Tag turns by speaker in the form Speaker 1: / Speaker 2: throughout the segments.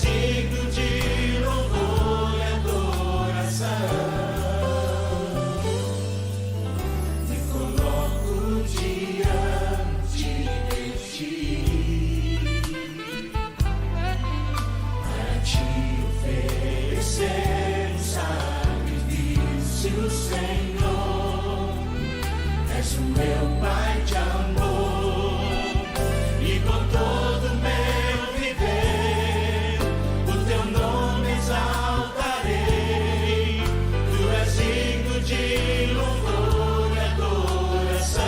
Speaker 1: digno de louvor e adoração. Me coloco diante de ti para te oferecer um sacrifício, Senhor. És o meu Pai de amor e com todo meu viver o teu nome exaltarei. Tu és digno de louvor e adoração.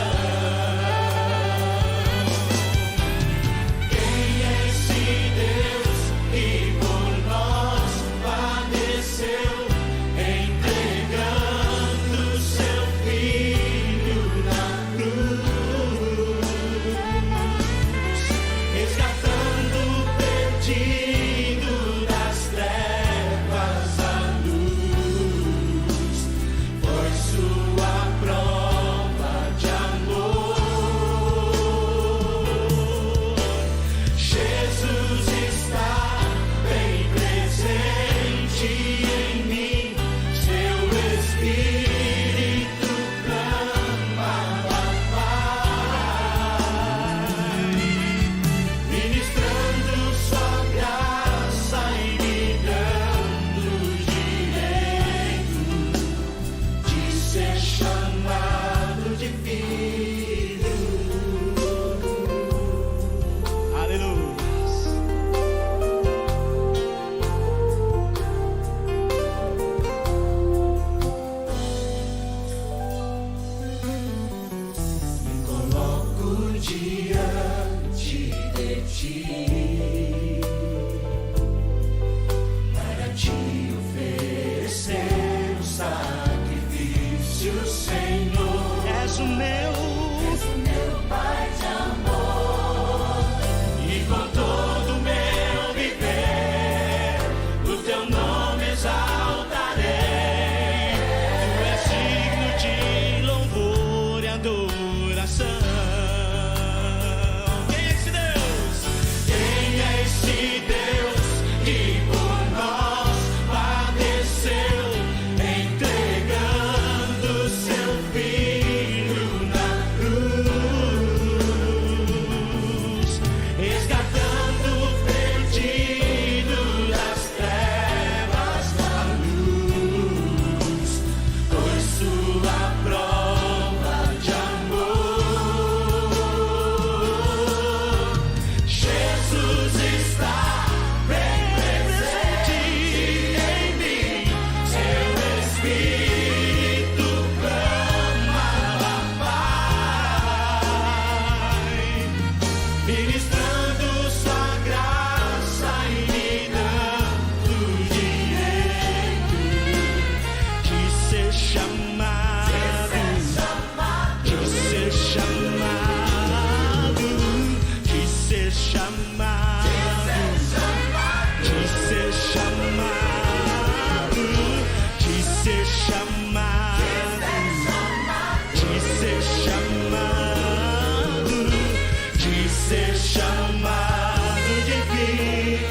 Speaker 1: Quem é esse Deus que por nós padeceu, entregando seu Filho na cruz, resgatando o perdido das trevas à luz? Foi sua prova de amor. Jesus está bem presente em mim, seu Espírito clama a Pai, ministrando sua graça e me dando o direito de ser chamado de filho. Aleluia. Me coloco diante de ti para te oferecer um sacrifício, Senhor. És o meu Pai de amor e com todo o meu viver o teu nome exaltarei. Tu és digno de louvor e adoração. Quem é esse Deus? Quem é esse Deus que por nós padeceu, entregando seu Filho na cruz, resgatando o perdido das trevas à luz? Foi sua prova de amor. Jesus está bem presente em mim, seu Espírito clama a Pai, ministrando sua graça e me dando o direito de ser chamado, de ser chamado, de ser chamado, de ser chamado, de ser chamado, de ser chamado, de ser chamado de filho.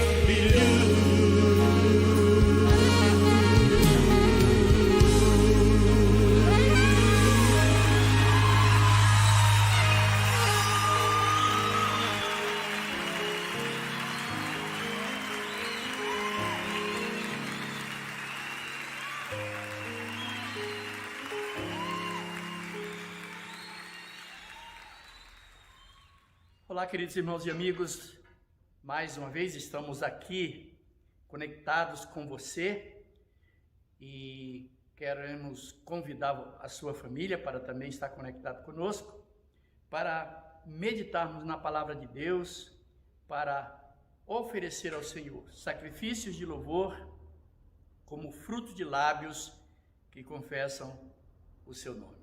Speaker 2: Olá, queridos irmãos e amigos, mais uma vez estamos aqui conectados com você e queremos convidar a sua família para também estar conectado conosco, para meditarmos na palavra de Deus, para oferecer ao Senhor sacrifícios de louvor como fruto de lábios que confessam o seu nome.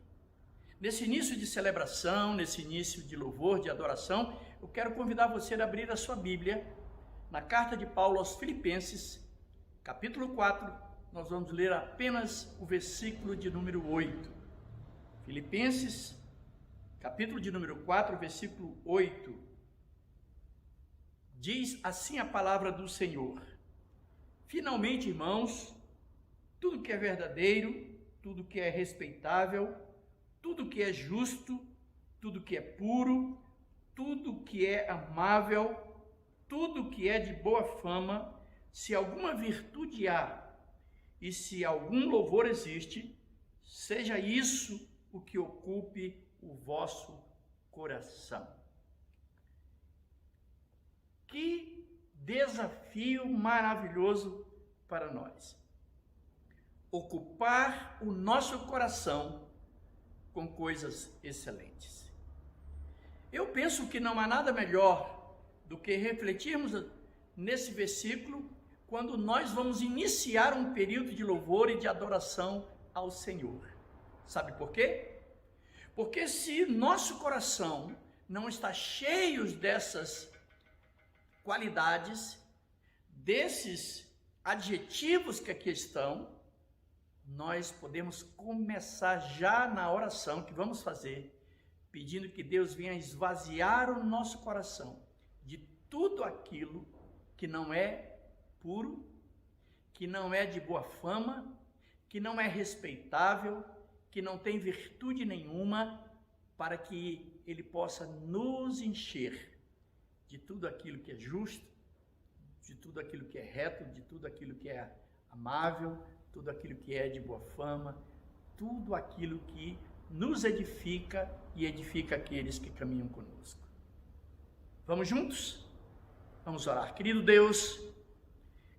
Speaker 2: Nesse início de celebração, nesse início de louvor, de adoração, eu quero convidar você a abrir a sua Bíblia na carta de Paulo aos Filipenses, capítulo 4, nós vamos ler apenas o versículo de número 8. Filipenses, capítulo de número 4, versículo 8. Diz assim a palavra do Senhor: Finalmente, irmãos, tudo que é verdadeiro, tudo que é respeitável, tudo que é justo, tudo que é puro, tudo que é amável, tudo que é de boa fama, se alguma virtude há e se algum louvor existe, seja isso o que ocupe o vosso coração. Que desafio maravilhoso para nós! Ocupar o nosso coração com coisas excelentes. Eu penso que não há nada melhor do que refletirmos nesse versículo quando nós vamos iniciar um período de louvor e de adoração ao Senhor. Sabe por quê? Porque se nosso coração não está cheio dessas qualidades, desses adjetivos que aqui estão, nós podemos começar já na oração que vamos fazer, pedindo que Deus venha esvaziar o nosso coração de tudo aquilo que não é puro, que não é de boa fama, que não é respeitável, que não tem virtude nenhuma, para que Ele possa nos encher de tudo aquilo que é justo, de tudo aquilo que é reto, de tudo aquilo que é amável, tudo aquilo que é de boa fama, tudo aquilo que nos edifica e edifica aqueles que caminham conosco. Vamos juntos? Vamos orar. Querido Deus,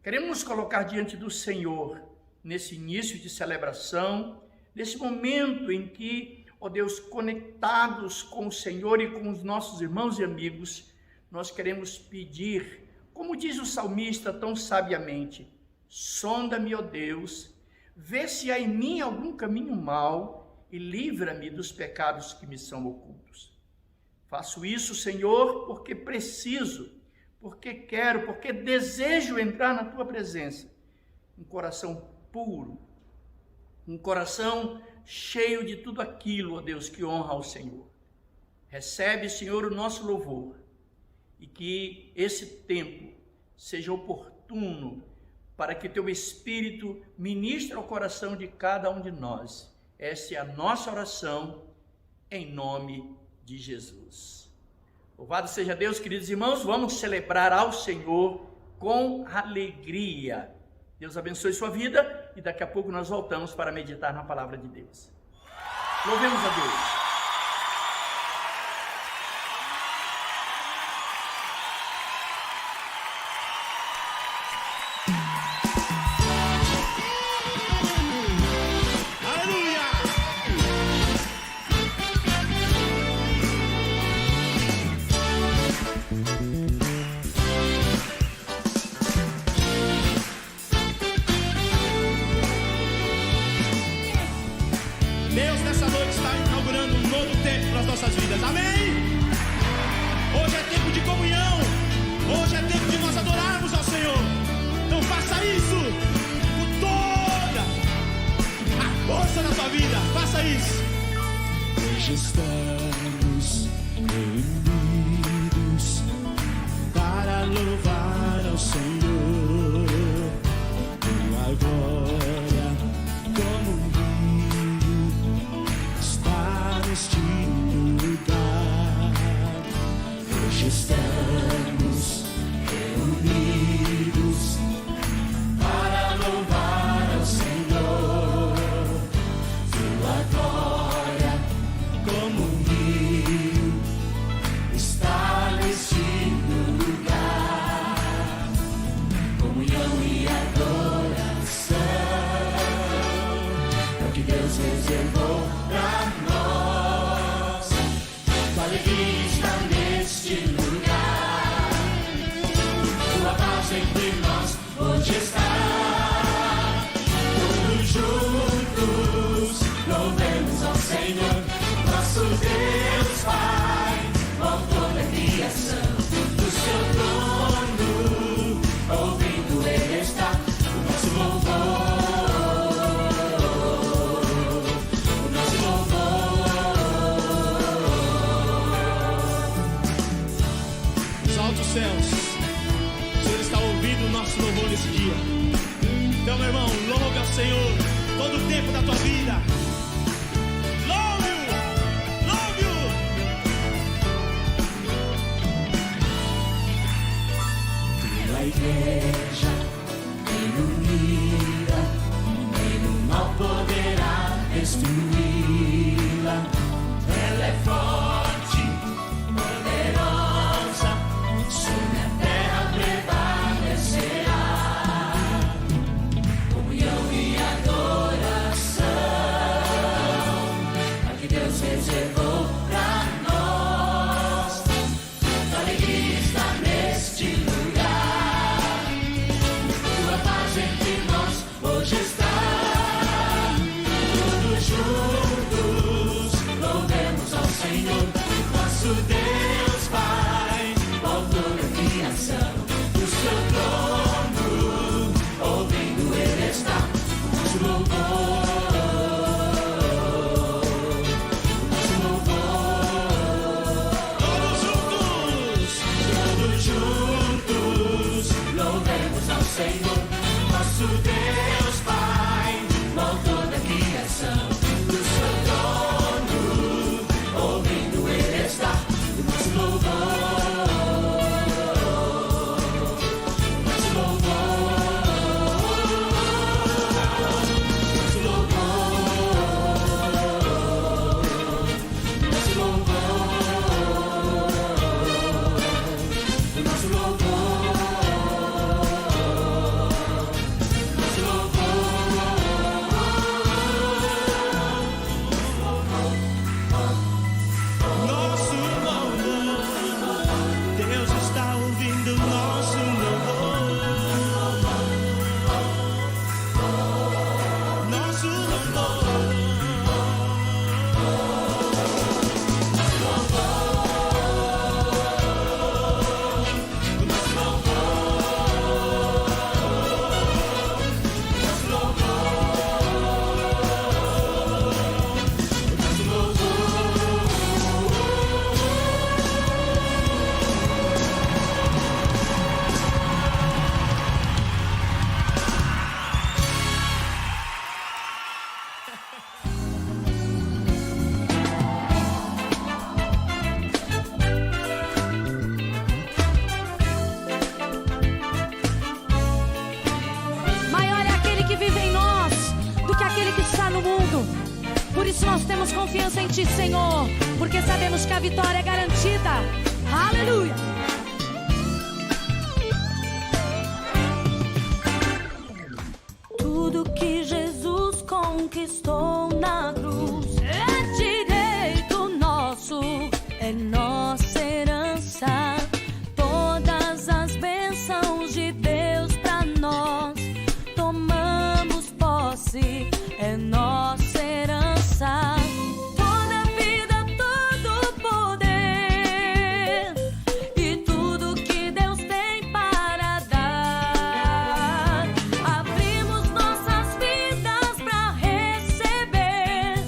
Speaker 2: queremos nos colocar diante do Senhor nesse início de celebração, nesse momento em que, ó Deus, conectados com o Senhor e com os nossos irmãos e amigos, nós queremos pedir, como diz o salmista tão sabiamente: sonda-me, ó Deus, vê se há em mim algum caminho mau e livra-me dos pecados que me são ocultos. Faço isso, Senhor, porque preciso, porque quero, porque desejo entrar na Tua presença. Um coração puro, um coração cheio de tudo aquilo, ó Deus, que honra ao Senhor. Recebe, Senhor, o nosso louvor e que esse tempo seja oportuno para que Teu Espírito ministre ao coração de cada um de nós. Essa é a nossa oração, em nome de Jesus. Louvado seja Deus, queridos irmãos, vamos celebrar ao Senhor com alegria. Deus abençoe sua vida e daqui a pouco nós voltamos para meditar na palavra de Deus. Louvemos a Deus.
Speaker 1: Deus nessa noite está inaugurando um novo tempo para as nossas vidas, amém? Hoje é tempo de comunhão, hoje é tempo de nós adorarmos ao Senhor. Então faça isso com toda a força da sua vida, faça isso. Hoje estamos reunidos para louvar ao Senhor. E agora, como neste lugar, hoje estamos reunidos para louvar ao Senhor. Sua glória como um rio está neste lugar. Comunhão e adoração é o que Deus reservou para nós. Tua alegria está neste lugar. Tua paz entre nós hoje está. Todos juntos louvemos ao Senhor, nosso Deus Pai, autor da criação. Do seu trono, ouvindo Ele está o nosso louvor. Céus, o Senhor está ouvindo o nosso louvor nesse dia. Então, meu irmão, louve ao Senhor todo o tempo da tua vida. Louve-o, louve-o.
Speaker 3: Tua igreja unida, nenhum mal poderá destruí-la. Ela é forte, poderosa, sobre a terra prevalecerá. Comunhão e adoração, a que Deus reservou pra nós. A alegria está neste lugar, tua paz entre nós hoje está. Todos juntos louvemos ao Senhor, nosso Deus Pai, o autor da criação. Do seu trono, ouvindo Ele está, nosso louvor, nosso louvor. Todos juntos louvemos ao Senhor, nosso Deus Pai, o autor da criação. Do seu trono, ouvindo Ele está, nosso louvor, nosso louvor, nosso louvor, nosso louvor, nosso
Speaker 1: Nosso louvor, Deus está ouvindo nosso louvor. Nosso louvor.
Speaker 4: Maior é aquele que vive em nós do que aquele que está no mundo. Por isso nós temos confiança em Ti, Senhor, porque sabemos que a vitória é garantida. Aleluia! Tudo que Jesus conquistou na cruz é direito nosso, é nossa herança. Todas as bênçãos de Deus pra nós tomamos posse, é nossa herança. Toda vida, todo poder e tudo que Deus tem para dar. Abrimos nossas vidas pra receber,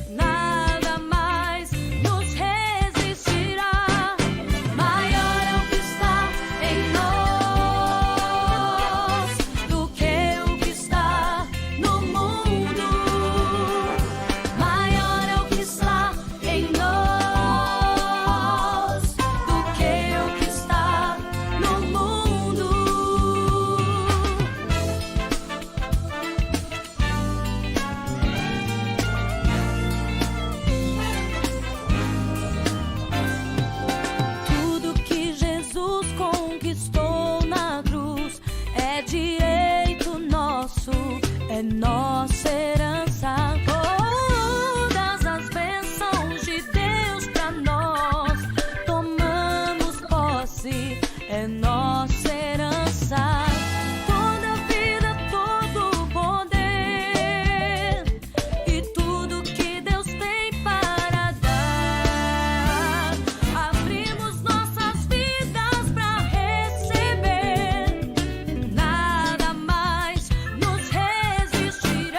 Speaker 4: nada mais nos resistirá. Maior é o que está em nós do que o que está no mundo. Maior é o que está em nós do que o que está no mundo. Tudo que Jesus conquistou na cruz é direito nosso, é nossa herança. Todas as bênçãos de Deus pra nós tomamos posse, é nossa herança. Toda vida, todo poder e tudo que Deus tem para dar. Abrimos nossas vidas pra receber, nada mais nos resistirá.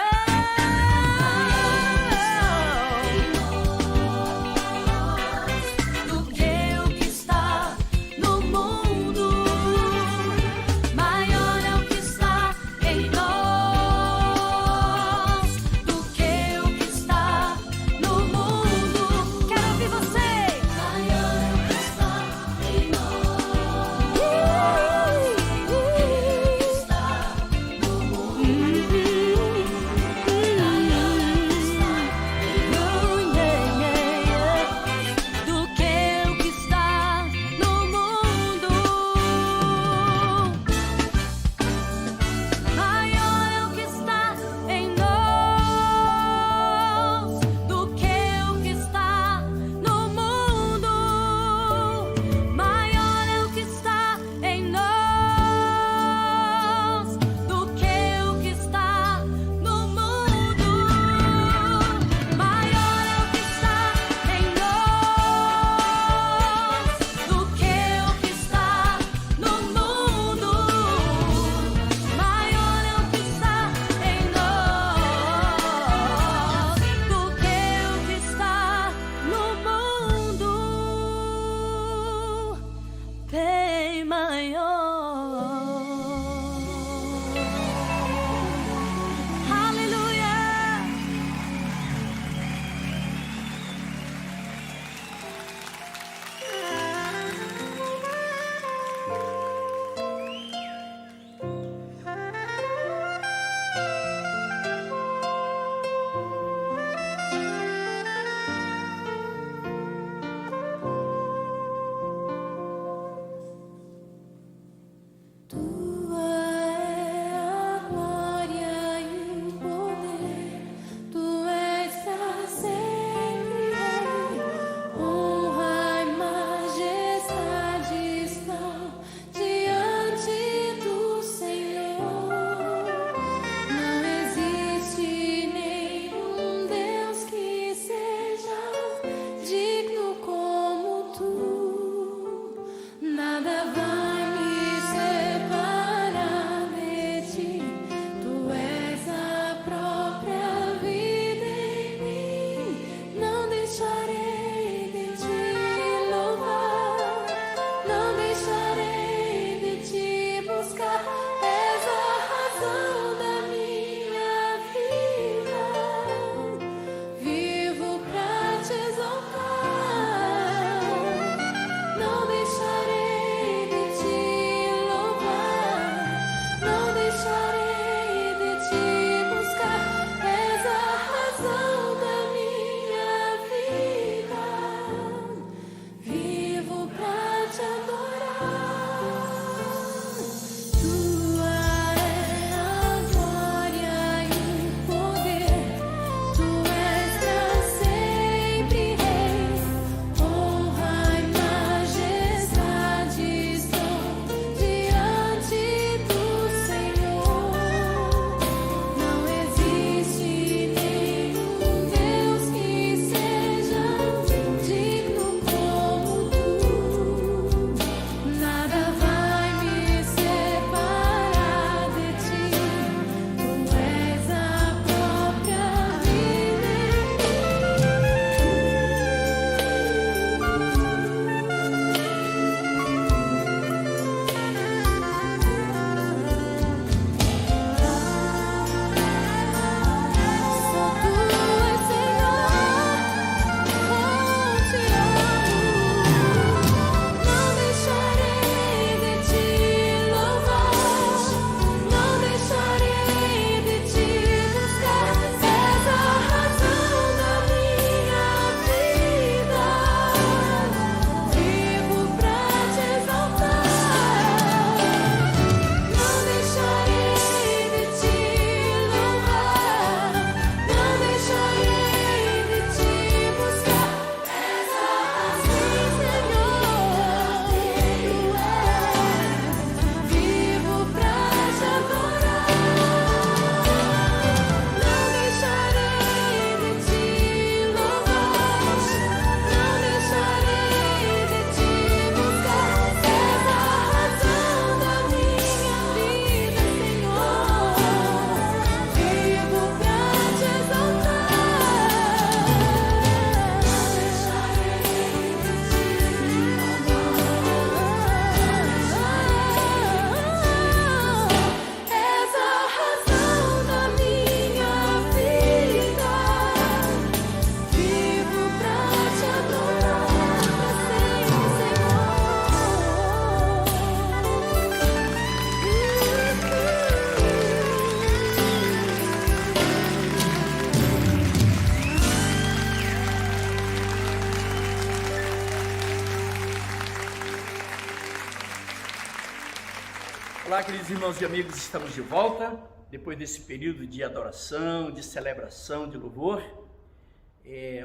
Speaker 2: Olá, queridos irmãos e amigos, estamos de volta, depois desse período de adoração, de celebração, de louvor,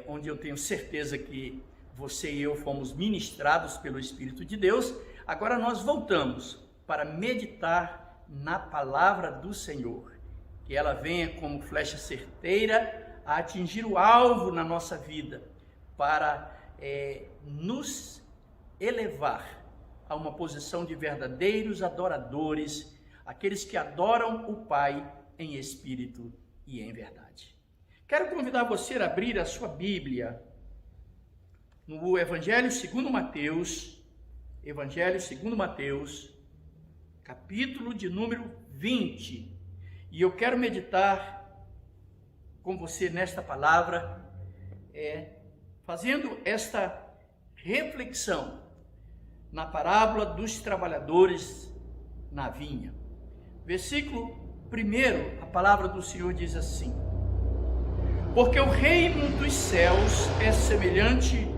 Speaker 2: onde eu tenho certeza que você e eu fomos ministrados pelo Espírito de Deus. Agora nós voltamos para meditar na palavra do Senhor, que ela venha como flecha certeira a atingir o alvo na nossa vida, para nos elevar a uma posição de verdadeiros adoradores, aqueles que adoram o Pai em espírito e em verdade. Quero convidar você a abrir a sua Bíblia no Evangelho segundo Mateus, capítulo de número 20. E eu quero meditar com você nesta palavra, fazendo esta reflexão na parábola dos trabalhadores na vinha. Versículo 1, a palavra do Senhor diz assim: porque o reino dos céus é semelhante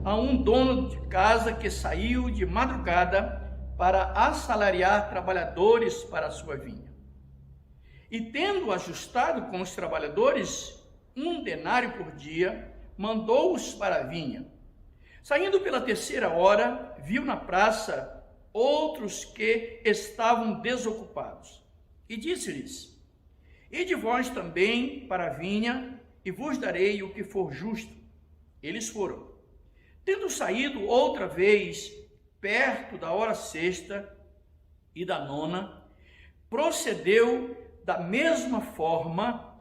Speaker 2: a um dono de casa que saiu de madrugada para assalariar trabalhadores para a sua vinha. E tendo ajustado com os trabalhadores 1 denário por dia, mandou-os para a vinha. Saindo pela 3ª hora, viu na praça outros que estavam desocupados. E disse-lhes: ide vós também para a vinha, e vos darei o que for justo. Eles foram. Tendo saído outra vez, perto da hora 6ª e da 9ª, procedeu da mesma forma,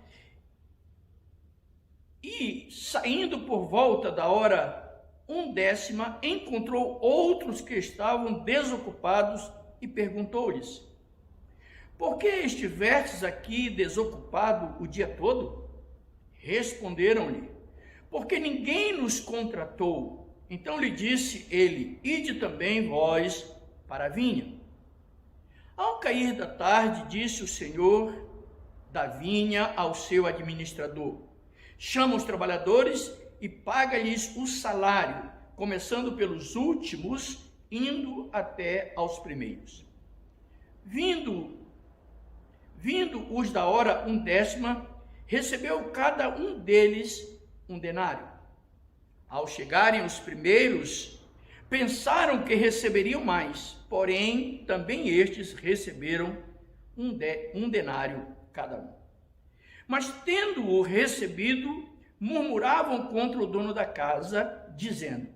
Speaker 2: e saindo por volta da hora 1ª, encontrou outros que estavam desocupados e perguntou-lhes: por que estivestes aqui desocupado o dia todo? Responderam-lhe: porque ninguém nos contratou. Então lhe disse ele: ide também vós para a vinha. Ao cair da tarde, disse o senhor da vinha ao seu administrador: chama os trabalhadores e paga-lhes o salário, começando pelos últimos, indo até aos primeiros. Vindo os da hora 1ª, recebeu cada um deles 1 denário. Ao chegarem os primeiros, pensaram que receberiam mais, porém também estes receberam 1 denário cada um. Mas tendo-o recebido, murmuravam contra o dono da casa, dizendo: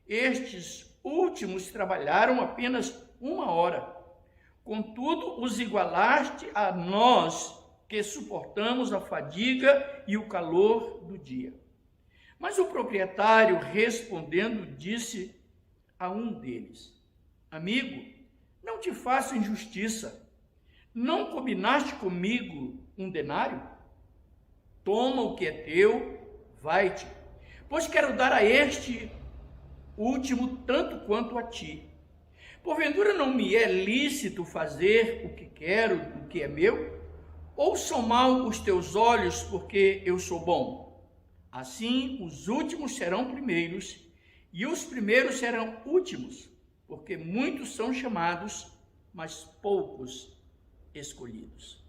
Speaker 2: estes últimos trabalharam apenas 1 hora, contudo os igualaste a nós, que suportamos a fadiga e o calor do dia. Mas o proprietário, respondendo, disse a um deles: amigo, não te faço injustiça. Não combinaste comigo 1 denário? Toma o que é teu, vai-te, pois quero dar a este último tanto quanto a ti. Porventura não me é lícito fazer o que quero, o que é meu? Ou são maus os teus olhos, porque eu sou bom? Assim, os últimos serão primeiros, e os primeiros serão últimos, porque muitos são chamados, mas poucos escolhidos.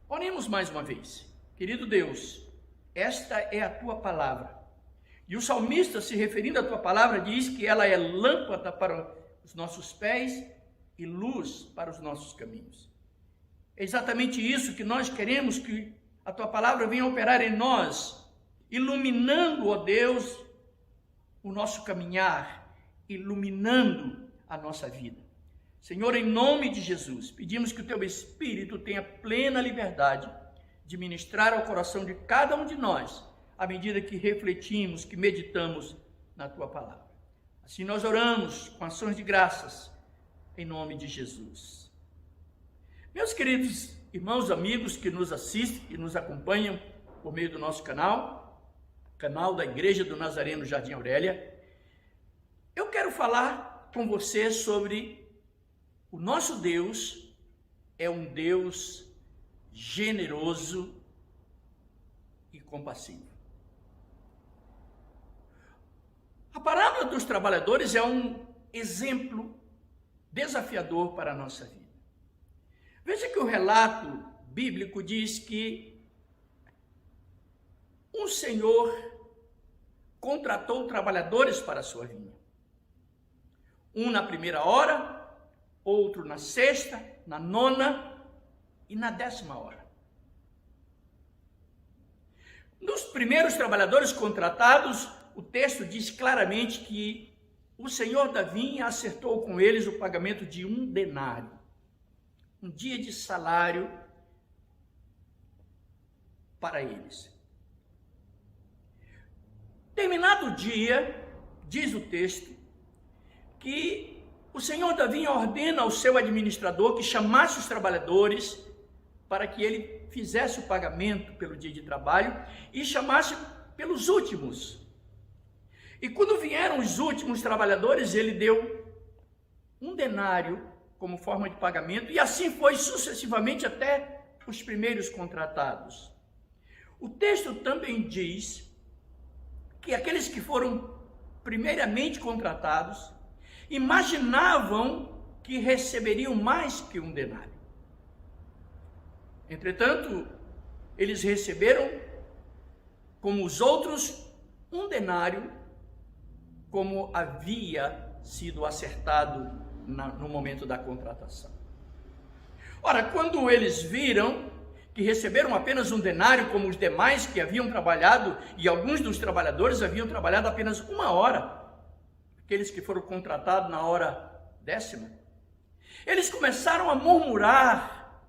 Speaker 2: Oremos mais uma vez. Querido Deus, esta é a tua palavra. E o salmista, se referindo à tua palavra, diz que ela é lâmpada para os nossos pés e luz para os nossos caminhos. É exatamente isso que nós queremos, que a tua palavra venha operar em nós, iluminando, ó Deus, o nosso caminhar, iluminando a nossa vida. Senhor, em nome de Jesus, pedimos que o teu Espírito tenha plena liberdade de ministrar ao coração de cada um de nós, à medida que refletimos, que meditamos na tua palavra. Assim nós oramos com ações de graças, em nome de Jesus. Meus queridos irmãos, amigos que nos assistem e nos acompanham por meio do nosso canal da Igreja do Nazareno Jardim Aurélia, eu quero falar com você sobre o nosso Deus. É um Deus generoso e compassivo. A parábola dos trabalhadores é um exemplo desafiador para a nossa vida. Veja que o relato bíblico diz que um senhor contratou trabalhadores para a sua vinha. Um na primeira hora, outro na sexta, na nona e na 10ª hora. Dos primeiros trabalhadores contratados, o texto diz claramente que o senhor da vinha acertou com eles o pagamento de 1 denário, um dia de salário para eles. Terminado o dia, diz o texto, que o senhor da vinha ordena ao seu administrador que chamasse os trabalhadores para que ele fizesse o pagamento pelo dia de trabalho e chamasse pelos últimos. E quando vieram os últimos trabalhadores, ele deu 1 denário como forma de pagamento, e assim foi sucessivamente até os primeiros contratados. O texto também diz que aqueles que foram primeiramente contratados imaginavam que receberiam mais que 1 denário. Entretanto, eles receberam, como os outros, 1 denário, como havia sido acertado no momento da contratação. Ora, quando eles viram que receberam apenas 1 denário, como os demais que haviam trabalhado, e alguns dos trabalhadores haviam trabalhado apenas 1 hora, aqueles que foram contratados na hora 10ª, eles começaram a murmurar,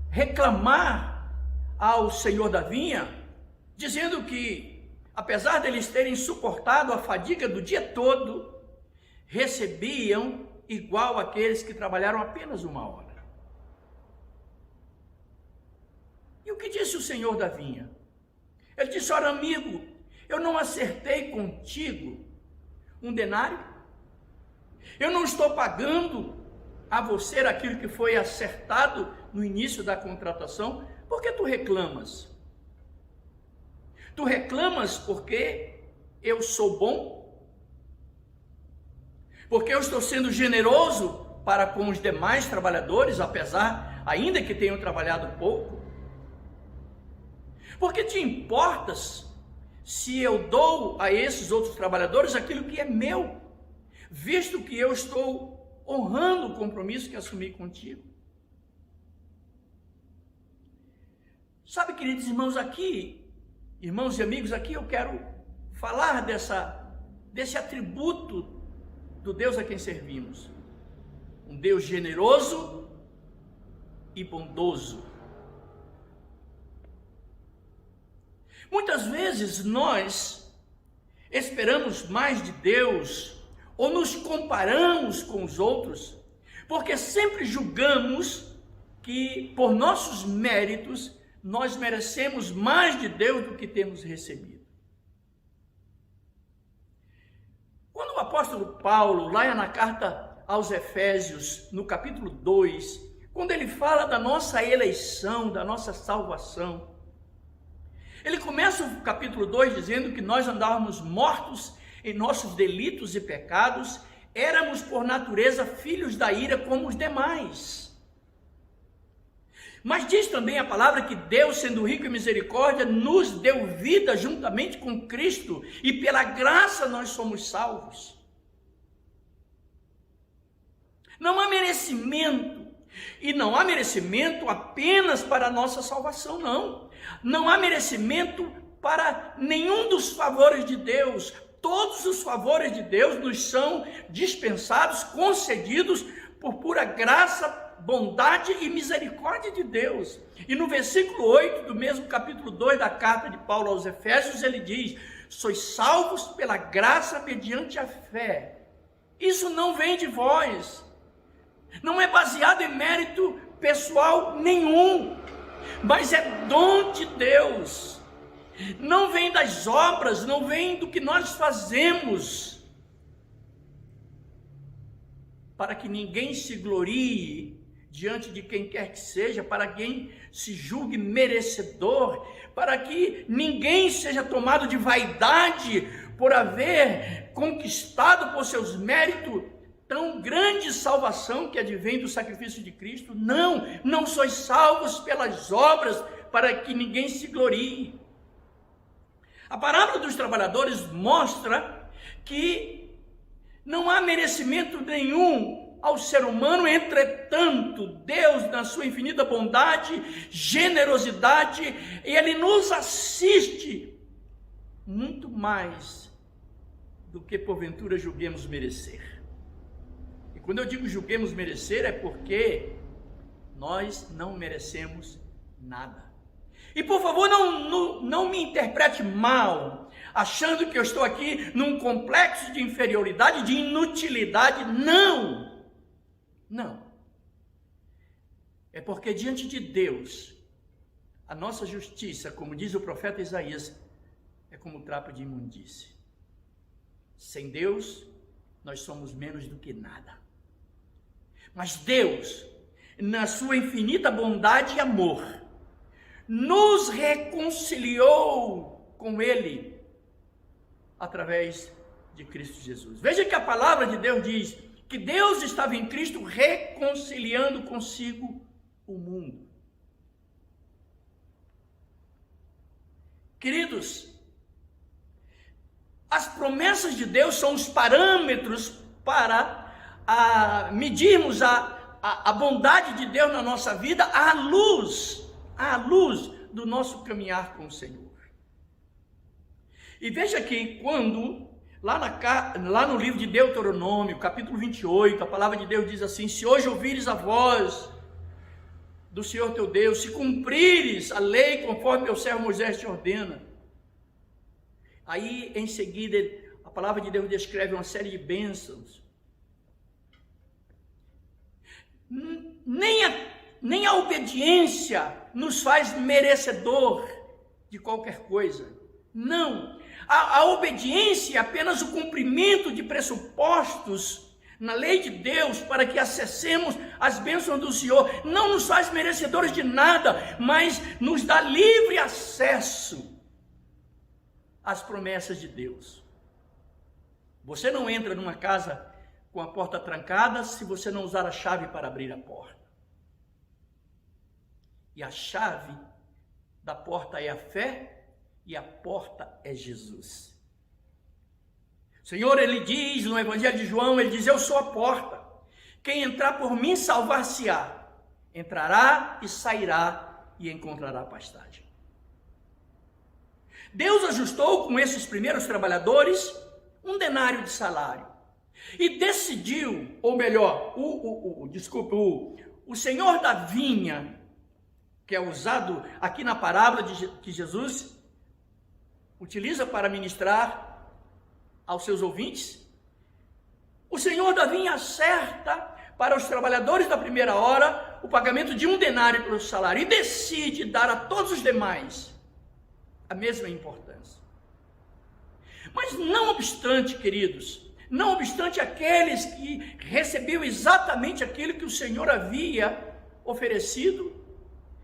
Speaker 2: reclamar ao senhor da vinha, dizendo que, apesar deles terem suportado a fadiga do dia todo, recebiam igual àqueles que trabalharam apenas 1 hora. E o que disse o senhor da vinha? Ele disse: ora, amigo, eu não acertei contigo 1 denário? Eu não estou pagando a você aquilo que foi acertado no início da contratação? Por que tu reclamas? Tu reclamas porque eu sou bom? Porque eu estou sendo generoso para com os demais trabalhadores, ainda que tenham trabalhado pouco? Porque te importas se eu dou a esses outros trabalhadores aquilo que é meu, visto que eu estou honrando o compromisso que assumi contigo? Sabe, queridos irmãos, irmãos e amigos, aqui eu quero falar desse atributo do Deus a quem servimos. Um Deus generoso e bondoso. Muitas vezes nós esperamos mais de Deus ou nos comparamos com os outros, porque sempre julgamos que por nossos méritos nós merecemos mais de Deus do que temos recebido. Quando o apóstolo Paulo, lá na carta aos Efésios, no capítulo 2, quando ele fala da nossa eleição, da nossa salvação, ele começa o capítulo 2 dizendo que nós andávamos mortos em nossos delitos e pecados, éramos por natureza filhos da ira como os demais. Mas diz também a palavra que Deus, sendo rico em misericórdia, nos deu vida juntamente com Cristo, e pela graça nós somos salvos. Não há merecimento, e não há merecimento apenas para a nossa salvação, não. Não há merecimento para nenhum dos favores de Deus. Todos os favores de Deus nos são dispensados, concedidos por pura graça, bondade e misericórdia de Deus. E no versículo 8 do mesmo capítulo 2 da carta de Paulo aos Efésios, ele diz: sois salvos pela graça mediante a fé. Isso não vem de vós, não é baseado em mérito pessoal nenhum, mas é dom de Deus. Não vem das obras, não vem do que nós fazemos, para que ninguém se glorie diante de quem quer que seja, para quem se julgue merecedor, para que ninguém seja tomado de vaidade por haver conquistado por seus méritos tão grande salvação que advém do sacrifício de Cristo? Não, não sois salvos pelas obras, para que ninguém se glorie. A parábola dos trabalhadores mostra que não há merecimento nenhum ao ser humano, entretanto, Deus, na sua infinita bondade, generosidade, Ele nos assiste muito mais do que porventura julguemos merecer. E quando eu digo julguemos merecer, é porque nós não merecemos nada. E por favor, não me interprete mal, achando que eu estou aqui num complexo de inferioridade, de inutilidade. Não! Não. É porque diante de Deus, a nossa justiça, como diz o profeta Isaías, é como trapo de imundície. Sem Deus, nós somos menos do que nada. Mas Deus, na sua infinita bondade e amor, nos reconciliou com Ele através de Cristo Jesus. Veja que a palavra de Deus diz que Deus estava em Cristo reconciliando consigo o mundo. Queridos, as promessas de Deus são os parâmetros para medirmos a bondade de Deus na nossa vida à luz do nosso caminhar com o Senhor. E veja que quando, lá no livro de Deuteronômio, capítulo 28, a palavra de Deus diz assim: se hoje ouvires a voz do Senhor teu Deus, se cumprires a lei conforme meu servo Moisés te ordena. Aí, em seguida, a palavra de Deus descreve uma série de bênçãos. Nem a obediência nos faz merecedor de qualquer coisa. Não. A obediência é apenas o cumprimento de pressupostos na lei de Deus para que acessemos as bênçãos do Senhor. Não nos faz merecedores de nada, mas nos dá livre acesso às promessas de Deus. Você não entra numa casa com a porta trancada se você não usar a chave para abrir a porta. E a chave da porta é a fé, e a porta é Jesus. O Senhor, Ele diz no Evangelho de João, Ele diz: eu sou a porta. Quem entrar por mim salvar-se-á. Entrará e sairá e encontrará pastagem. Deus ajustou com esses primeiros trabalhadores um denário de salário. E decidiu, ou melhor, o senhor da vinha, que é usado aqui na parábola que Jesus utiliza para ministrar aos seus ouvintes, o senhor da vinha acerta para os trabalhadores da primeira hora o pagamento de 1 denário pelo salário e decide dar a todos os demais a mesma importância. Mas não obstante, queridos, não obstante aqueles que recebiam exatamente aquilo que o Senhor havia oferecido,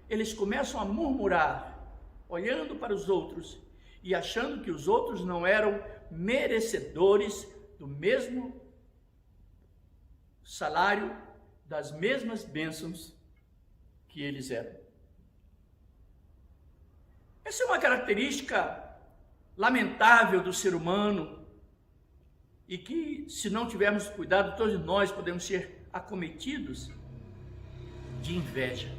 Speaker 2: eles começam a murmurar, olhando para os outros e achando que os outros não eram merecedores do mesmo salário, das mesmas bênçãos que eles eram. Essa é uma característica lamentável do ser humano e que, se não tivermos cuidado, todos nós podemos ser acometidos de inveja.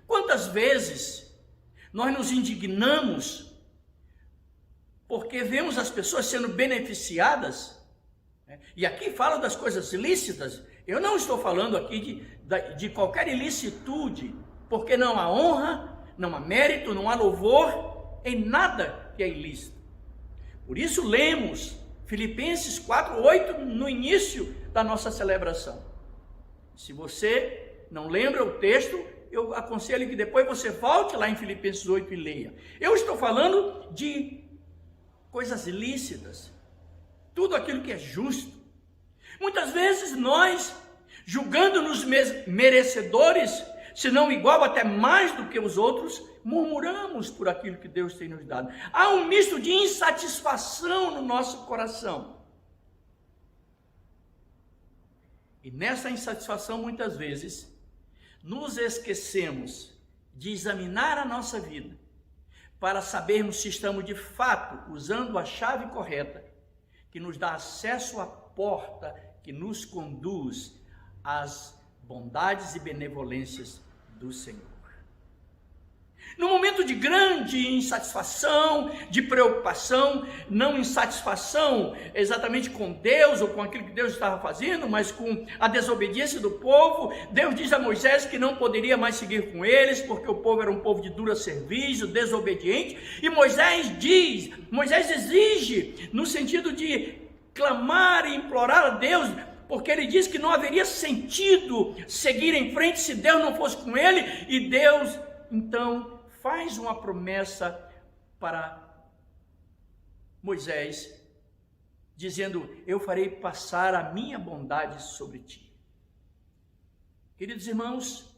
Speaker 2: Quantas vezes nós nos indignamos porque vemos as pessoas sendo beneficiadas, né? E aqui falo das coisas ilícitas. Eu não estou falando aqui de qualquer ilicitude, porque não há honra, não há mérito, não há louvor em nada que é ilícito. Por isso lemos Filipenses 4:8 no início da nossa celebração. Se você não lembra o texto, eu aconselho que depois você volte lá em Filipenses 8 e leia. Eu estou falando de coisas ilícitas, tudo aquilo que é justo. Muitas vezes nós, julgando-nos merecedores, se não igual, até mais do que os outros, murmuramos por aquilo que Deus tem nos dado. Há um misto de insatisfação no nosso coração. E nessa insatisfação, muitas vezes, nos esquecemos de examinar a nossa vida para sabermos se estamos de fato usando a chave correta que nos dá acesso à porta que nos conduz às bondades e benevolências do Senhor. No momento de grande insatisfação, de preocupação, não insatisfação exatamente com Deus ou com aquilo que Deus estava fazendo, mas com a desobediência do povo, Deus diz a Moisés que não poderia mais seguir com eles, porque o povo era um povo de dura serviço, desobediente, e Moisés exige, no sentido de clamar e implorar a Deus, porque ele diz que não haveria sentido seguir em frente se Deus não fosse com ele, e Deus, então, faz uma promessa para Moisés, dizendo: eu farei passar a minha bondade sobre ti. Queridos irmãos,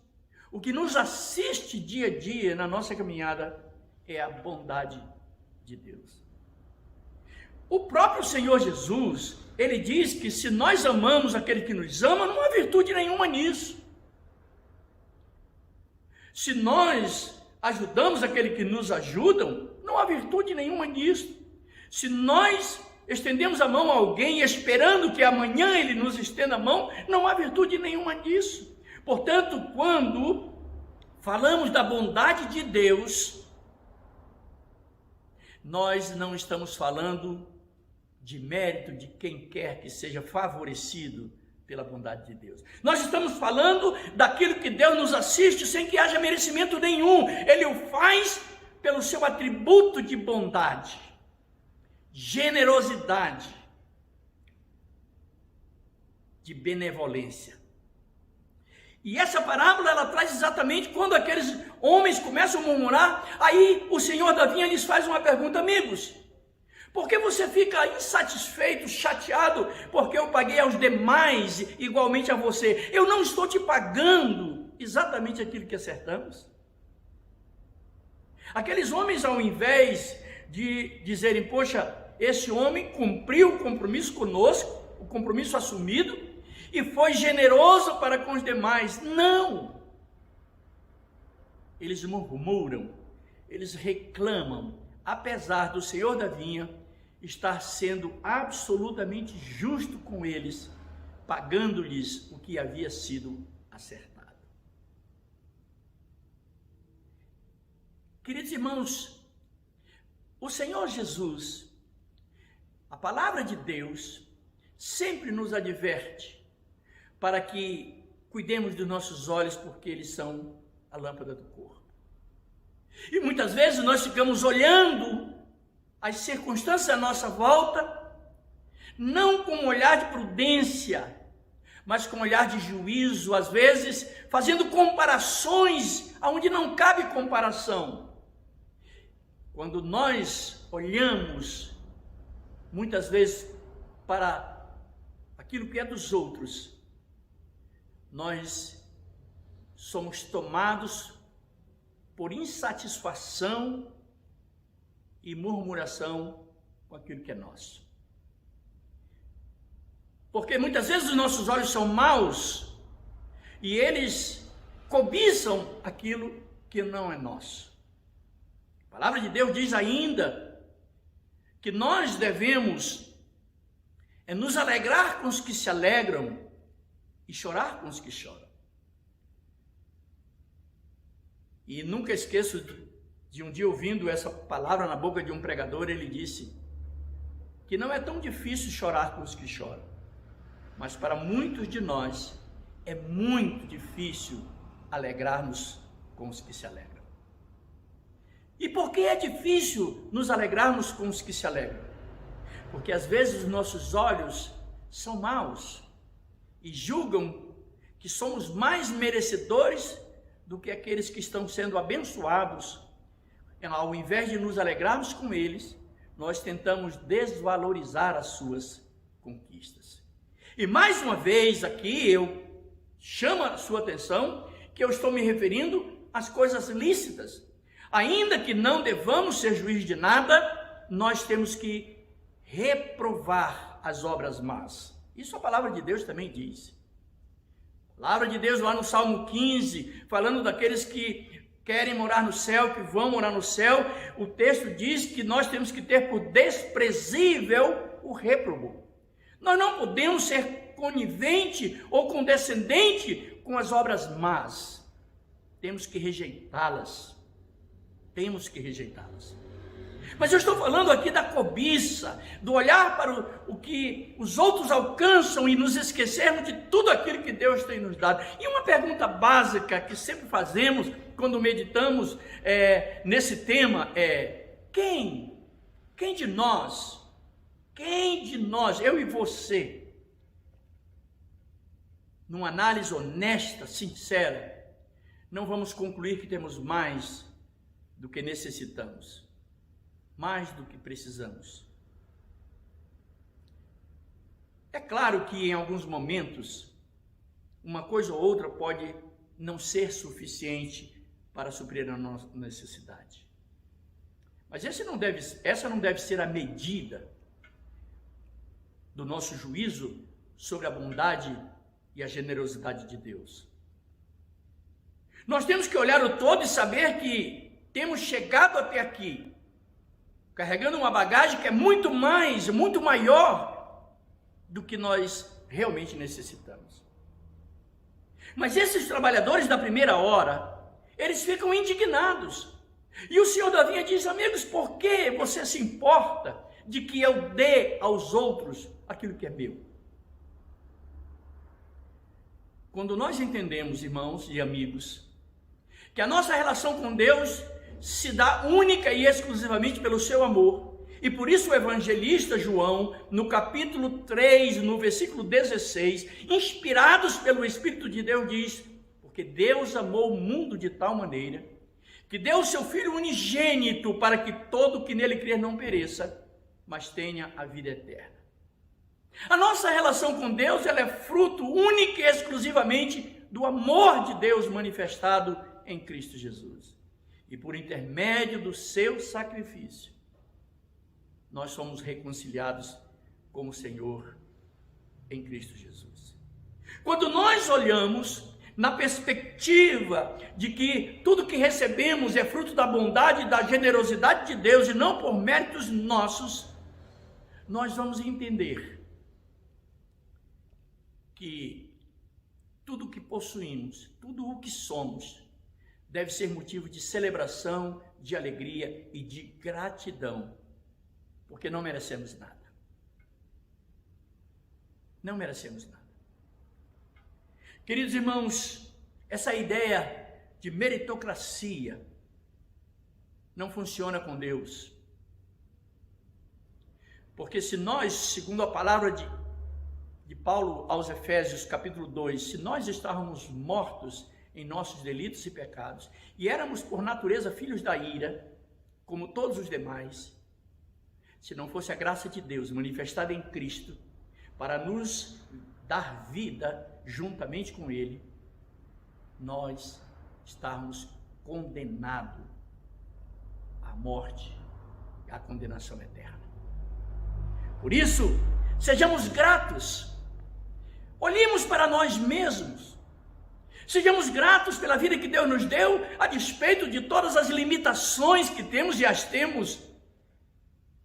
Speaker 2: o que nos assiste dia a dia na nossa caminhada é a bondade de Deus. O próprio Senhor Jesus, ele diz que se nós amamos aquele que nos ama, não há virtude nenhuma nisso. Se nós ajudamos aquele que nos ajudam, não há virtude nenhuma nisso. Se nós estendemos a mão a alguém esperando que amanhã ele nos estenda a mão, não há virtude nenhuma nisso. Portanto, quando falamos da bondade de Deus, nós não estamos falando de mérito de quem quer que seja favorecido pela bondade de Deus. Nós estamos falando daquilo que Deus nos assiste sem que haja merecimento nenhum. Ele o faz pelo seu atributo de bondade, generosidade, de benevolência. E essa parábola, ela traz exatamente quando aqueles homens começam a murmurar, aí o Senhor da vinha lhes faz uma pergunta: amigos, por que você fica insatisfeito, chateado, porque eu paguei aos demais igualmente a você? Eu não estou te pagando exatamente aquilo que acertamos? Aqueles homens, ao invés de dizerem: poxa, esse homem cumpriu o compromisso conosco, o compromisso assumido, e foi generoso para com os demais. Não! Eles murmuram, eles reclamam, apesar do Senhor da vinha estar sendo absolutamente justo com eles, pagando-lhes o que havia sido acertado. Queridos irmãos, o Senhor Jesus, a palavra de Deus, sempre nos adverte para que cuidemos dos nossos olhos, porque eles são a lâmpada do corpo. E muitas vezes nós ficamos olhando as circunstâncias à nossa volta, não com um olhar de prudência, mas com um olhar de juízo, às vezes fazendo comparações aonde não cabe comparação. Quando nós olhamos, muitas vezes, para aquilo que é dos outros, nós somos tomados por insatisfação e murmuração com aquilo que é nosso. Porque muitas vezes os nossos olhos são maus e eles cobiçam aquilo que não é nosso. A palavra de Deus diz ainda que nós devemos nos alegrar com os que se alegram e chorar com os que choram. E nunca esqueço de um dia, ouvindo essa palavra na boca de um pregador, ele disse que não é tão difícil chorar com os que choram, mas para muitos de nós é muito difícil alegrar-nos com os que se alegram. E por que é difícil nos alegrarmos com os que se alegram? Porque às vezes os nossos olhos são maus e julgam que somos mais merecedores do que aqueles que estão sendo abençoados. Ao invés de nos alegrarmos com eles, nós tentamos desvalorizar as suas conquistas. E mais uma vez aqui eu chamo a sua atenção que eu estou me referindo às coisas lícitas. Ainda que não devamos ser juiz de nada, nós temos que reprovar as obras más. Isso a palavra de Deus também diz. A palavra de Deus lá no Salmo 15, falando daqueles que querem morar no céu, que vão morar no céu, o texto diz que nós temos que ter por desprezível o réprobo. Nós não podemos ser conivente ou condescendente com as obras más. Temos que rejeitá-las. Temos que rejeitá-las. Mas eu estou falando aqui da cobiça, do olhar para o que os outros alcançam e nos esquecermos de tudo aquilo que Deus tem nos dado. E uma pergunta básica que sempre fazemos quando meditamos nesse tema é: quem de nós, eu e você, numa análise honesta, sincera, não vamos concluir que temos mais do que necessitamos, mais do que precisamos? É claro que em alguns momentos, uma coisa ou outra pode não ser suficiente para suprir a nossa necessidade. Mas essa não deve ser a medida do nosso juízo sobre a bondade e a generosidade de Deus. Nós temos que olhar o todo e saber que temos chegado até aqui carregando uma bagagem que é muito maior do que nós realmente necessitamos. Mas esses trabalhadores da primeira hora, eles ficam indignados. E o Senhor da vinha diz: amigos, por que você se importa de que eu dê aos outros aquilo que é meu? Quando nós entendemos, irmãos e amigos, que a nossa relação com Deus se dá única e exclusivamente pelo seu amor, e por isso o evangelista João, no capítulo 3, no versículo 16, inspirados pelo Espírito de Deus, diz: porque Deus amou o mundo de tal maneira, que deu o seu Filho unigênito, para que todo que nele crer não pereça, mas tenha a vida eterna. A nossa relação com Deus, ela é fruto única e exclusivamente do amor de Deus manifestado em Cristo Jesus. E por intermédio do seu sacrifício, nós somos reconciliados com o Senhor em Cristo Jesus. Quando nós olhamos na perspectiva de que tudo que recebemos é fruto da bondade e da generosidade de Deus e não por méritos nossos, nós vamos entender que tudo o que possuímos, tudo o que somos, deve ser motivo de celebração, de alegria e de gratidão, porque não merecemos nada. Não merecemos nada. Queridos irmãos, essa ideia de meritocracia não funciona com Deus. Porque se nós, segundo a palavra de Paulo aos Efésios, capítulo 2, se nós estávamos mortos em nossos delitos e pecados, e éramos por natureza filhos da ira, como todos os demais, se não fosse a graça de Deus manifestada em Cristo, para nos dar vida juntamente com Ele, nós estávamos condenados à morte e à condenação eterna. Por isso, sejamos gratos, olhemos para nós mesmos, sejamos gratos pela vida que Deus nos deu, a despeito de todas as limitações que temos e as temos,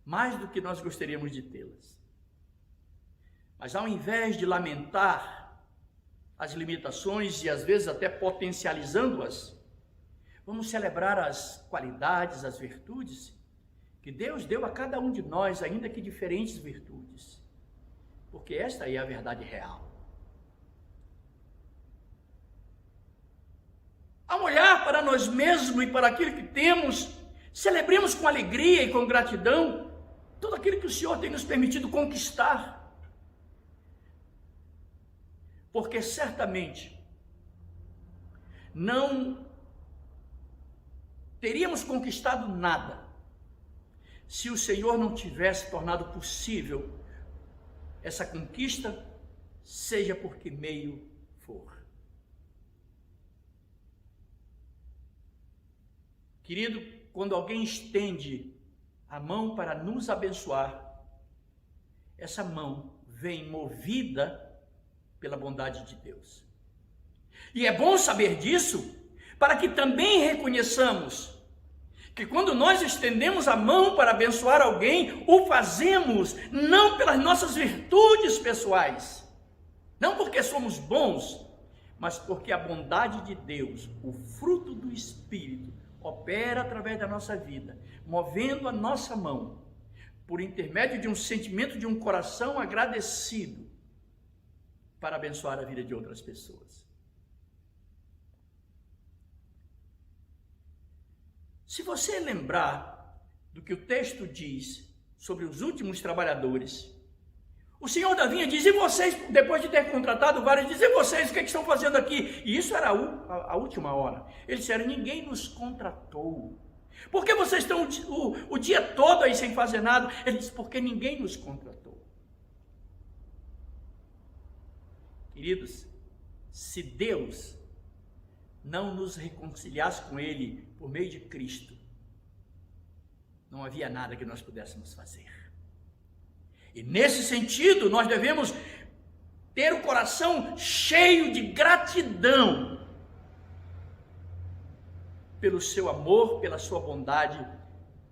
Speaker 2: mais do que nós gostaríamos de tê-las. Mas ao invés de lamentar as limitações e às vezes até potencializando-as, vamos celebrar as qualidades, as virtudes que Deus deu a cada um de nós, ainda que diferentes virtudes, porque esta é a verdade real. Ao olhar para nós mesmos e para aquilo que temos, celebremos com alegria e com gratidão tudo aquilo que o Senhor tem nos permitido conquistar. Porque certamente não teríamos conquistado nada se o Senhor não tivesse tornado possível essa conquista, seja por que meio for. Querido, quando alguém estende a mão para nos abençoar, essa mão vem movida pela bondade de Deus. E é bom saber disso, para que também reconheçamos que quando nós estendemos a mão para abençoar alguém, o fazemos não pelas nossas virtudes pessoais, não porque somos bons, mas porque a bondade de Deus, o fruto do Espírito, opera através da nossa vida, movendo a nossa mão, por intermédio de um sentimento de um coração agradecido, para abençoar a vida de outras pessoas. Se você lembrar do que o texto diz sobre os últimos trabalhadores, o senhor da vinha diz: e vocês, depois de ter contratado vários, diz: e vocês, o que estão fazendo aqui? E isso era a última hora. Eles disseram: ninguém nos contratou. Por que vocês estão o dia todo aí sem fazer nada? Ele disse: porque ninguém nos contratou. Queridos, se Deus não nos reconciliasse com Ele por meio de Cristo, não havia nada que nós pudéssemos fazer. E nesse sentido, nós devemos ter o coração cheio de gratidão pelo seu amor, pela sua bondade,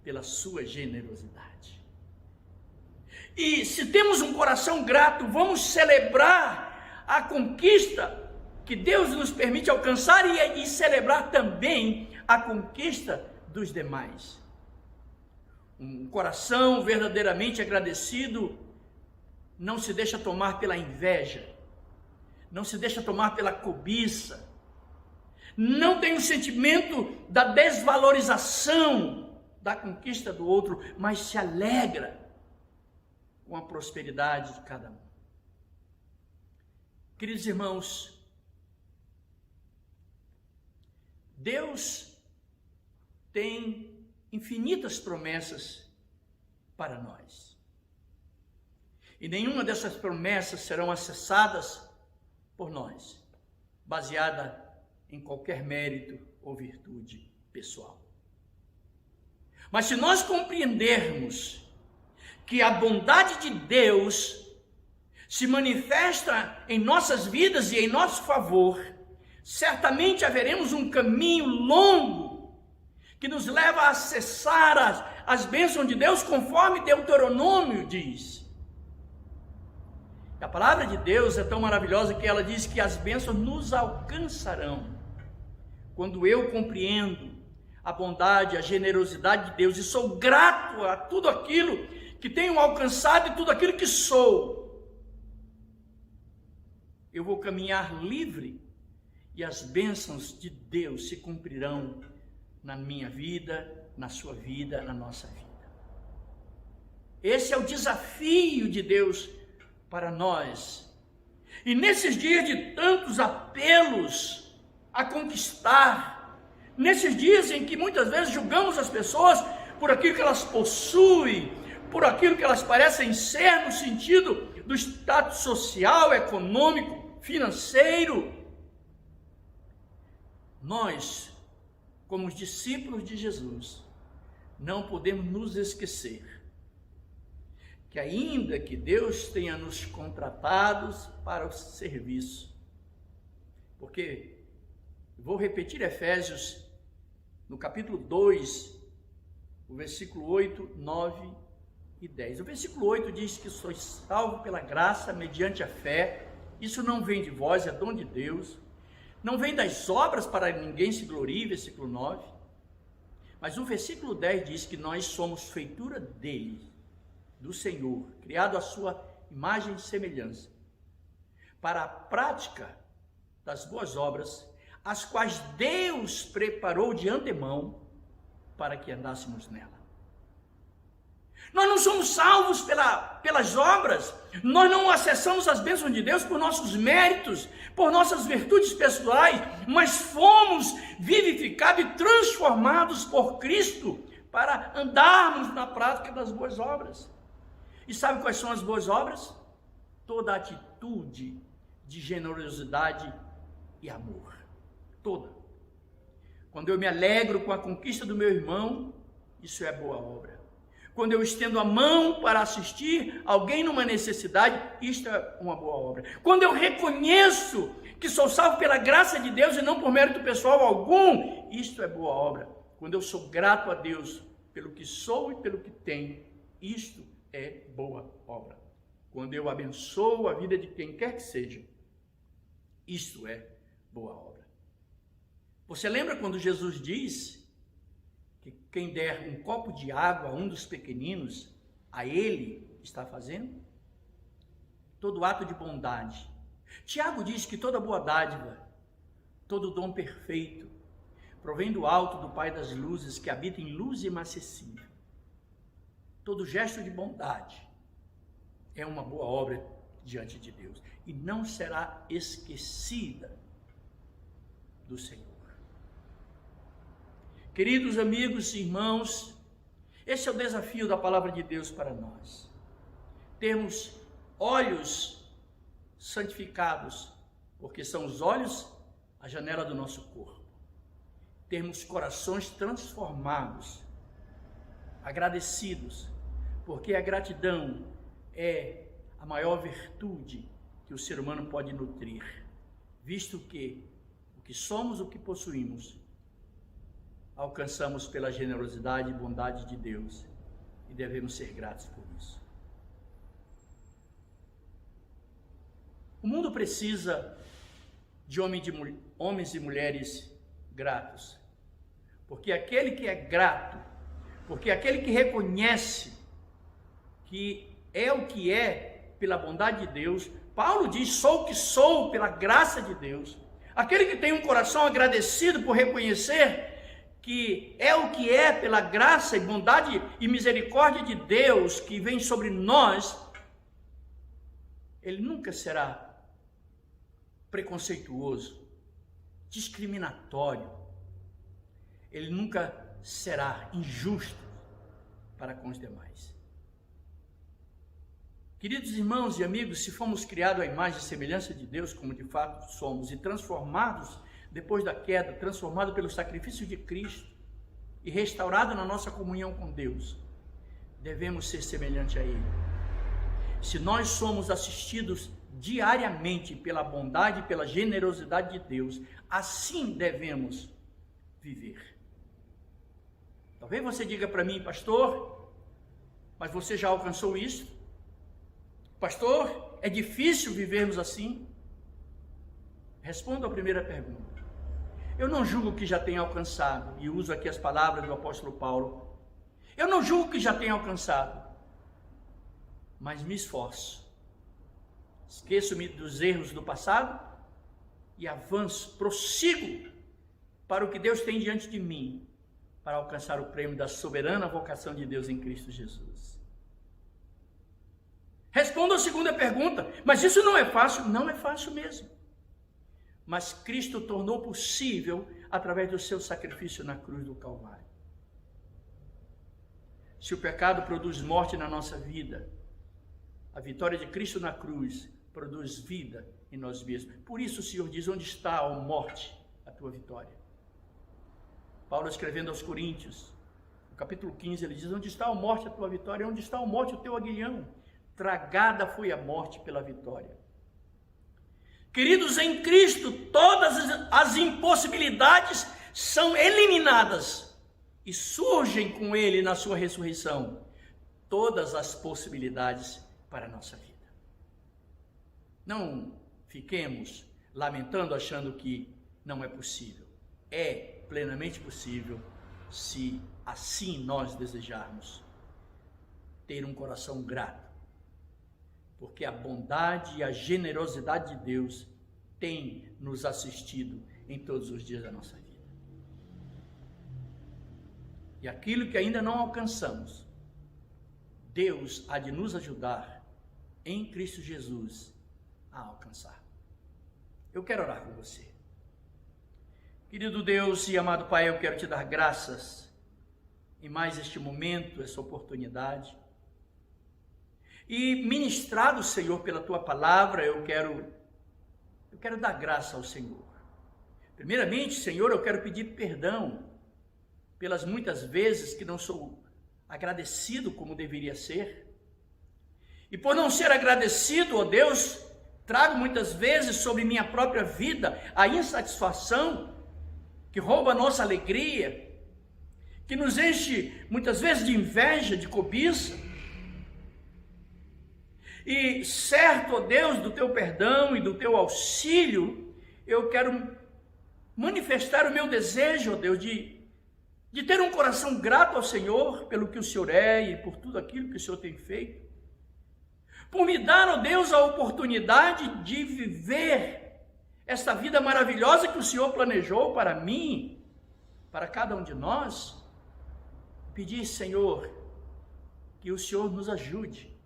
Speaker 2: pela sua generosidade. E se temos um coração grato, vamos celebrar a conquista que Deus nos permite alcançar e celebrar também a conquista dos demais. Um coração verdadeiramente agradecido não se deixa tomar pela inveja, não se deixa tomar pela cobiça, não tem o sentimento da desvalorização da conquista do outro, mas se alegra com a prosperidade de cada um. Queridos irmãos, Deus tem infinitas promessas para nós. E nenhuma dessas promessas serão acessadas por nós, baseada em qualquer mérito ou virtude pessoal. Mas se nós compreendermos que a bondade de Deus se manifesta em nossas vidas e em nosso favor, certamente haveremos um caminho longo que nos leva a acessar as bênçãos de Deus, conforme Deuteronômio diz. A palavra de Deus é tão maravilhosa que ela diz que as bênçãos nos alcançarão quando eu compreendo a bondade, a generosidade de Deus e sou grato a tudo aquilo que tenho alcançado e tudo aquilo que sou. Eu vou caminhar livre e as bênçãos de Deus se cumprirão na minha vida, na sua vida, na nossa vida. Esse é o desafio de Deus para nós. E nesses dias de tantos apelos a conquistar, nesses dias em que muitas vezes julgamos as pessoas por aquilo que elas possuem, por aquilo que elas parecem ser no sentido do status social, econômico, financeiro, nós, como os discípulos de Jesus, não podemos nos esquecer que ainda que Deus tenha nos contratados para o serviço, porque, vou repetir Efésios, no capítulo 2, o versículo 8, 9 e 10. O versículo 8 diz que sois salvos pela graça, mediante a fé. Isso não vem de vós, é dom de Deus. Não vem das obras para ninguém se glorie, versículo 9. Mas o versículo 10 diz que nós somos feitura dele, do Senhor, criado à sua imagem e semelhança, para a prática das boas obras, as quais Deus preparou de antemão para que andássemos nela. Nós não somos salvos pelas obras, nós não acessamos as bênçãos de Deus por nossos méritos, por nossas virtudes pessoais, mas fomos vivificados e transformados por Cristo para andarmos na prática das boas obras. E sabe quais são as boas obras? Toda atitude de generosidade e amor. Toda. Quando eu me alegro com a conquista do meu irmão, isso é boa obra. Quando eu estendo a mão para assistir alguém numa necessidade, isto é uma boa obra. Quando eu reconheço que sou salvo pela graça de Deus e não por mérito pessoal algum. Isto é boa obra. Quando eu sou grato a Deus pelo que sou e pelo que tenho, isto é boa obra. Quando eu abençoo a vida de quem quer que seja, isto é boa obra. Você lembra quando Jesus diz que quem der um copo de água a um dos pequeninos, a ele está fazendo? Todo ato de bondade. Tiago diz que toda boa dádiva, todo dom perfeito, provém do alto do Pai das luzes, que habita em luz inacessível. Todo gesto de bondade é uma boa obra diante de Deus e não será esquecida do Senhor. Queridos amigos e irmãos, esse é o desafio da palavra de Deus para nós. Termos olhos santificados, porque são os olhos a janela do nosso corpo. Termos corações transformados, agradecidos, porque a gratidão é a maior virtude que o ser humano pode nutrir, visto que o que somos, o que possuímos, alcançamos pela generosidade e bondade de Deus e devemos ser gratos por isso. O mundo precisa de homens e mulheres gratos, porque aquele que é grato, porque aquele que reconhece que é o que é pela bondade de Deus, Paulo diz, sou o que sou pela graça de Deus, aquele que tem um coração agradecido por reconhecer que é o que é pela graça e bondade e misericórdia de Deus que vem sobre nós, ele nunca será preconceituoso, discriminatório, ele nunca será injusto para com os demais. Queridos irmãos e amigos, se fomos criados à imagem e semelhança de Deus, como de fato somos, e transformados depois da queda, transformados pelo sacrifício de Cristo e restaurados na nossa comunhão com Deus, devemos ser semelhantes a Ele. Se nós somos assistidos diariamente pela bondade e pela generosidade de Deus, assim devemos viver. Talvez você diga para mim, pastor, mas você já alcançou isso? Pastor, é difícil vivermos assim? Respondo a primeira pergunta. Eu não julgo que já tenha alcançado, e uso aqui as palavras do apóstolo Paulo. Eu não julgo que já tenha alcançado, mas me esforço. Esqueço-me dos erros do passado e avanço, prossigo para o que Deus tem diante de mim, para alcançar o prêmio da soberana vocação de Deus em Cristo Jesus. Respondo a segunda pergunta, mas isso não é fácil? Não é fácil mesmo. Mas Cristo tornou possível através do seu sacrifício na cruz do Calvário. Se o pecado produz morte na nossa vida, a vitória de Cristo na cruz produz vida em nós mesmos. Por isso o Senhor diz, onde está, ó morte, a tua vitória? Paulo escrevendo aos Coríntios, no capítulo 15, ele diz, onde está, ó morte, a tua vitória? Onde está, ó morte, o teu aguilhão? Tragada foi a morte pela vitória. Queridos, em Cristo, todas as impossibilidades são eliminadas e surgem com Ele na sua ressurreição todas as possibilidades para a nossa vida. Não fiquemos lamentando, achando que não é possível. É plenamente possível, se assim nós desejarmos ter um coração grato, porque a bondade e a generosidade de Deus tem nos assistido em todos os dias da nossa vida. E aquilo que ainda não alcançamos, Deus há de nos ajudar em Cristo Jesus a alcançar. Eu quero orar com você. Querido Deus e amado Pai, eu quero te dar graças em mais este momento, essa oportunidade. E ministrado, Senhor, pela tua palavra, eu quero dar graça ao Senhor. Primeiramente, Senhor, eu quero pedir perdão pelas muitas vezes que não sou agradecido como deveria ser. E por não ser agradecido, ó Deus, Trago muitas vezes sobre minha própria vida a insatisfação que rouba a nossa alegria, que nos enche muitas vezes de inveja, de cobiça. E certo, ó Deus, do teu perdão e do teu auxílio, eu quero manifestar o meu desejo, ó Deus, de ter um coração grato ao Senhor pelo que o Senhor é e por tudo aquilo que o Senhor tem feito. Por me dar, ó Deus, a oportunidade de viver esta vida maravilhosa que o Senhor planejou para mim, para cada um de nós. Pedir, Senhor, que o Senhor nos ajude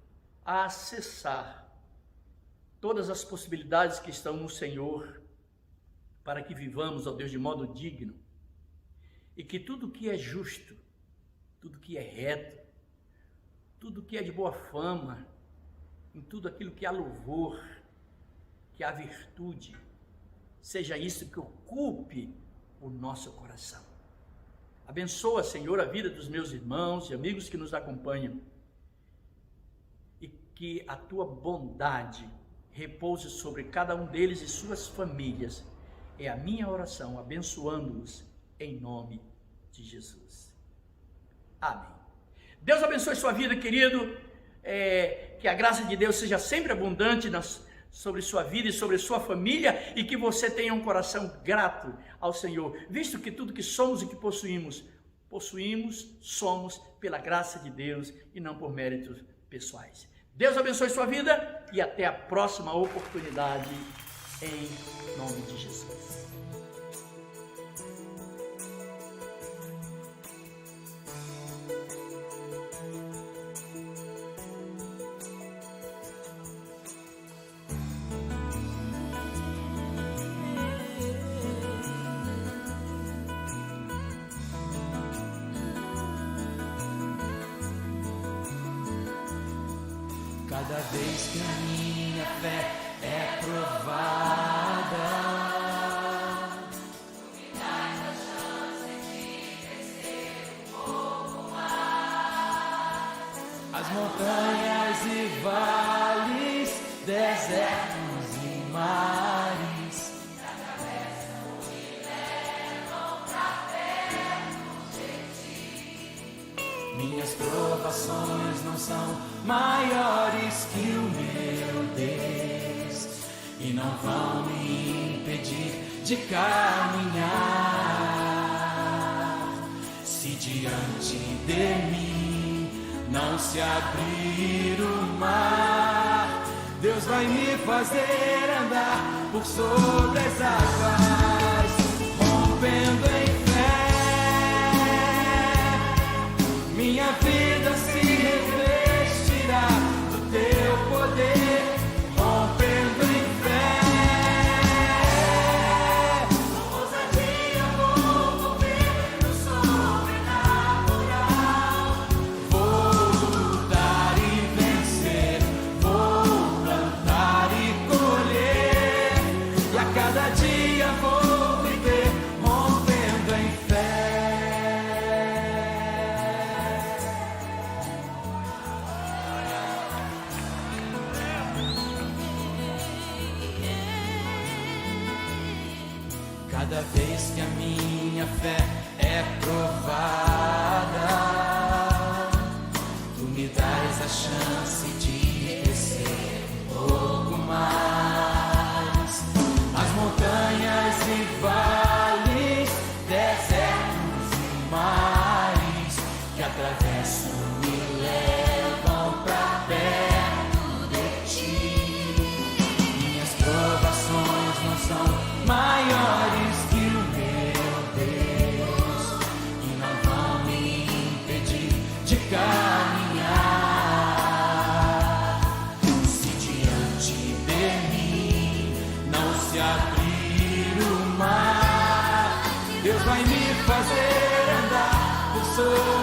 Speaker 2: a acessar todas as possibilidades que estão no Senhor, para que vivamos, ó Deus, de modo digno, e que tudo que é justo, tudo que é reto, tudo que é de boa fama, em tudo aquilo que há louvor, que há virtude, seja isso que ocupe o nosso coração. Abençoa, Senhor, a vida dos meus irmãos e amigos que nos acompanham, e que a tua bondade repouse sobre cada um deles e suas famílias. É a minha oração, abençoando-os em nome de Jesus. Amém. Deus abençoe sua vida, querido. Que a graça de Deus seja sempre abundante sobre sua vida e sobre sua família, e que você tenha um coração grato ao Senhor, visto que tudo que somos e que somos pela graça de Deus e não por méritos pessoais. Deus abençoe sua vida e até a próxima oportunidade, em nome de Jesus.
Speaker 3: Cada vez que a minha fé é provada, tu me dás a chance de crescer um pouco mais. As montanhas e vales, desertos e mares, me atravessam e levam pra perto de ti. Minhas provações não são maiores que o meu Deus, e não vão me impedir de caminhar. Se diante de mim não se abrir o mar, Deus vai me fazer andar por sobre as águas, rompendo em fé. Minha vida se revestirá do teu poder, rompendo em fé. Com ousadia vou mover no sobrenatural. Vou lutar e vencer, vou plantar e colher, e a cada dia vou viver rompendo em fé. Cada vez que a minha fé é provada, tu me dás a chance de crescer um pouco mais. As montanhas e vales, desertos e mares que atravesso me levam pra perto de ti. Minhas provações não são maiores que o meu Deus, e não vão me impedir de caminhar. Se diante de mim não se abrir o mar, Deus vai me fazer andar por sobre